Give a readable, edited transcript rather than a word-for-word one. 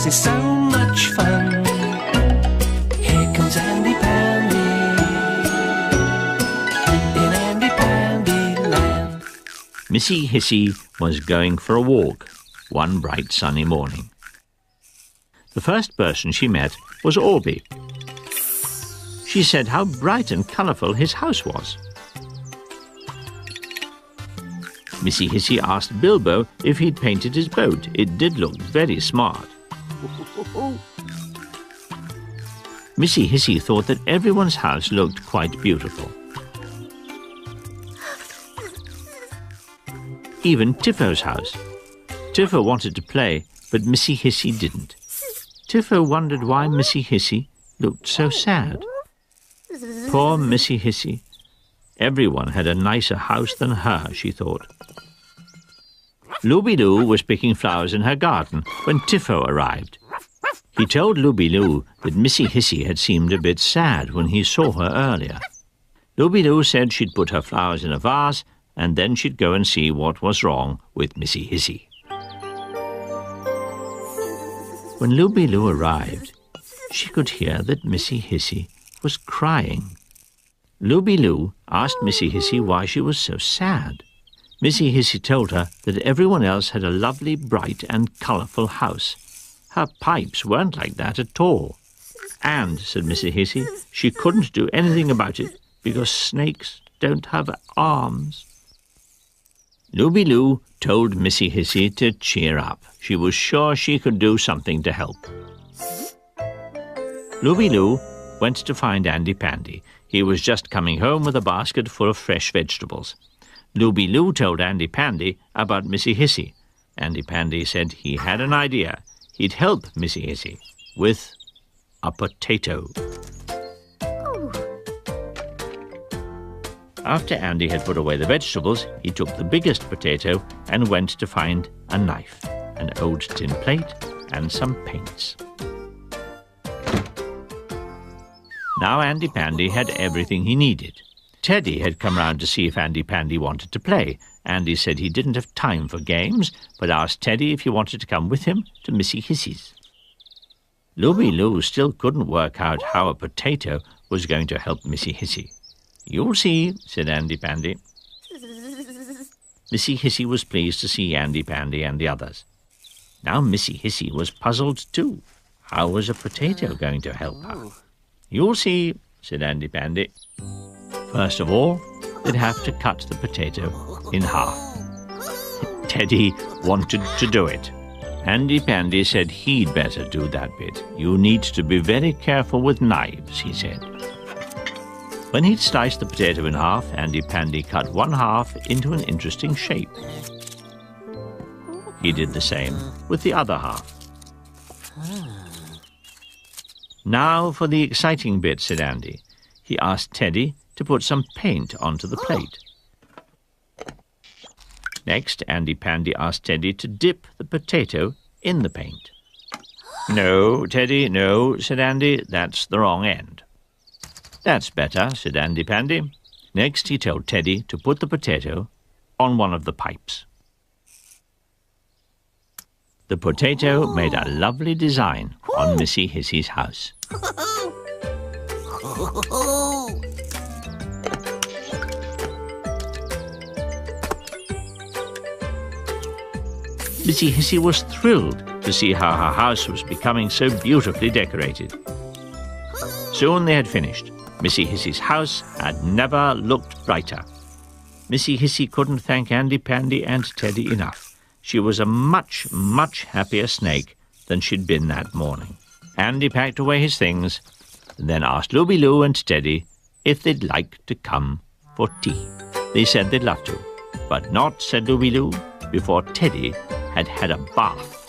things is so much fun. Here comes Andy Pandy in Andy Pandy Land. Missy Hissy was going for a walk one bright sunny morning. The first person she met was Orby. She said how bright and colourful his house was. Missy Hissy asked Bilbo if he'd painted his boat. It did look very smart. Missy Hissy thought that everyone's house looked quite beautiful. Even Tiffo's house. Tiffo wanted to play, but Missy Hissy didn't. Tiffo wondered why Missy Hissy looked so sad. Poor Missy Hissy. Everyone had a nicer house than her, she thought. Looby-Loo was picking flowers in her garden when Tiffo arrived. He told Looby-Loo that Missy Hissy had seemed a bit sad when he saw her earlier. Looby-Loo said she'd put her flowers in a vase and then she'd go and see what was wrong with Missy Hissy. When Looby-Loo arrived, she could hear that Missy Hissy was crying. Looby-Loo asked Missy Hissy why she was so sad. Missy Hissy told her that everyone else had a lovely, bright and colourful house. Her pipes weren't like that at all. And, said Missy Hissy, she couldn't do anything about it because snakes don't have arms. Looby-Loo told Missy Hissy to cheer up. She was sure she could do something to help. Looby-Loo went to find Andy Pandy. He was just coming home with a basket full of fresh vegetables. Looby-Loo told Andy Pandy about Missy Hissy. Andy Pandy said he had an idea. He'd help Missy Hissy with a potato. After Andy had put away the vegetables, he took the biggest potato and went to find a knife, an old tin plate, and some paints. Now Andy Pandy had everything he needed. Teddy had come round to see if Andy Pandy wanted to play. Andy said he didn't have time for games, but asked Teddy if he wanted to come with him to Missy Hissy's. Looby-Loo still couldn't work out how a potato was going to help Missy Hissy. "You'll see," said Andy Pandy. Missy Hissy was pleased to see Andy Pandy and the others. Now Missy Hissy was puzzled too. How was a potato going to help her? "You'll see," said Andy Pandy. First of all, they'd have to cut the potato in half. Teddy wanted to do it. Andy Pandy said he'd better do that bit. "You need to be very careful with knives," he said. When he'd sliced the potato in half, Andy Pandy cut one half into an interesting shape. He did the same with the other half. "Now for the exciting bit," said Andy. He asked Teddy to put some paint onto the plate. Next, Andy Pandy asked Teddy to dip the potato in the paint. "No, Teddy, no," said Andy. "That's the wrong end." "That's better," said Andy Pandy. Next, he told Teddy to put the potato on one of the pipes. The potato made a lovely design on Missy Hissy's house. Missy Hissy was thrilled to see how her house was becoming so beautifully decorated. Soon they had finished. Missy Hissy's house had never looked brighter. Missy Hissy couldn't thank Andy Pandy and Teddy enough. She was a much, much happier snake than she'd been that morning. Andy packed away his things and then asked Looby-Loo and Teddy if they'd like to come for tea. They said they'd love to, but not, said Looby-Loo, before Teddy had had a bath.